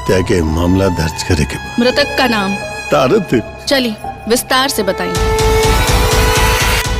हत्या के मामला दर्ज करे के बाद मृतक का नाम? तारत चलिए विस्तार से बताइए।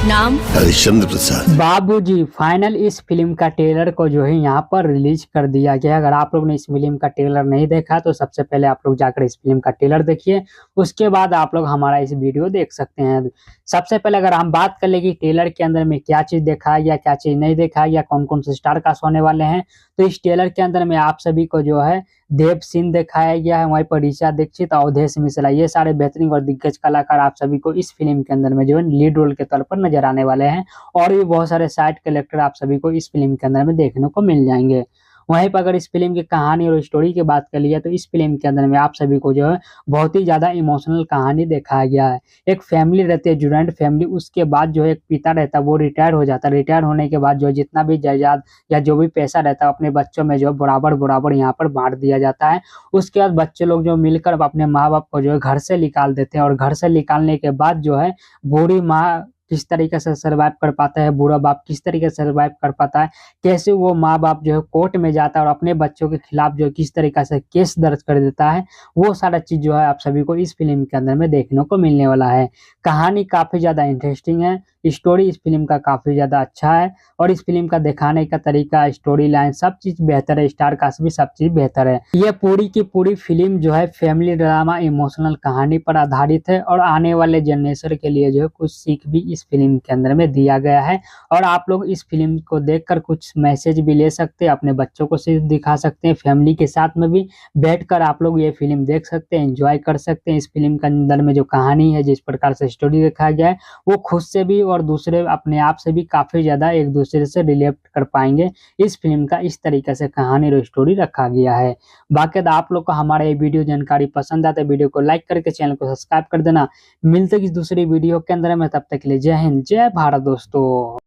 नाम? हरिश्चंद्र प्रसाद। बाबूजी फाइनल इस फिल्म का ट्रेलर को जो है यहाँ पर रिलीज कर दिया गया। अगर आप लोग ने इस फिल्म का ट्रेलर नहीं देखा तो सबसे पहले आप लोग जाकर इस फिल्म का ट्रेलर देखिए, उसके बाद आप लोग हमारा इस वीडियो देख सकते हैं। सबसे पहले अगर हम बात कर ले कि ट्रेलर के अंदर में क्या चीज देखा है या क्या चीज नहीं देखा है या कौन कौन से स्टार कास्ट होने वाले हैं, तो इस ट्रेलर के अंदर में आप सभी को जो है देव सिंह दिखाया गया है, वहीं पर ऋचा दीक्षित, अवधेश मिश्रा, ये सारे बेहतरीन और दिग्गज कलाकार आप सभी को इस फिल्म के अंदर में जो है लीड रोल के तौर पर नजर आने वाले हैं। और भी बहुत सारे साइड कैरेक्टर आप सभी को इस फिल्म के अंदर में देखने को मिल जाएंगे। वहीं पर अगर इस फिल्म की कहानी और स्टोरी की बात कर लिया तो इस फिल्म के अंदर में आप सभी को जो है बहुत ही ज्यादा इमोशनल कहानी दिखाया गया है। एक फैमिली रहती है, जॉइंट फैमिली, उसके बाद जो एक पिता रहता है वो रिटायर हो जाता है। रिटायर होने के बाद जो जितना भी जायदाद या जो भी पैसा रहता है अपने बच्चों में जो बराबर बराबर यहाँ पर बांट दिया जाता है। उसके बाद बच्चे लोग जो मिलकर अपने माँ बाप को जो है घर से निकाल देते हैं, और घर से निकालने के बाद जो है बूढ़ी माँ किस तरीके से सर्वाइव कर पाता है, बुरा बाप किस तरीके से सर्वाइव कर पाता है, कैसे वो माँ बाप जो है कोर्ट में जाता है और अपने बच्चों के खिलाफ जो किस तरीके से केस दर्ज कर देता है, वो सारा चीज जो है आप सभी को इस फिल्म के अंदर में देखने को मिलने वाला है। कहानी काफी ज्यादा इंटरेस्टिंग है, स्टोरी इस फिल्म का काफी ज्यादा अच्छा है, और इस फिल्म का दिखाने का तरीका, स्टोरी लाइन, सब चीज बेहतर है, स्टार कास्ट भी सब चीज बेहतर है। ये पूरी की पूरी फिल्म जो है फैमिली ड्रामा इमोशनल कहानी पर आधारित है, और आने वाले जनरेशन के लिए जो है कुछ सीख भी इस फिल्म के अंदर में दिया गया है। और आप लोग इस फिल्म को देखकर कुछ मैसेज भी ले सकते हैं, अपने बच्चों को सिर्फ दिखा सकते हैं, फैमिली के साथ में भी बैठकर आप लोग ये फिल्म देख सकते हैं, एंजॉय कर सकते हैं। इस फिल्म के अंदर में जो कहानी है, जिस प्रकार से स्टोरी दिखाया गया है, वो खुद से भी और दूसरे अपने आप से भी काफी ज्यादा एक दूसरे से रिलेट कर पाएंगे। इस फिल्म का इस तरीके से कहानी और स्टोरी रखा गया है। बाकी आप लोग को हमारा ये वीडियो जानकारी पसंद आता है, वीडियो को लाइक करके चैनल को सब्सक्राइब कर देना। मिलते किसी दूसरी वीडियो के अंदर में, तब तक के लिए जय हिंद, जय भारत दोस्तों।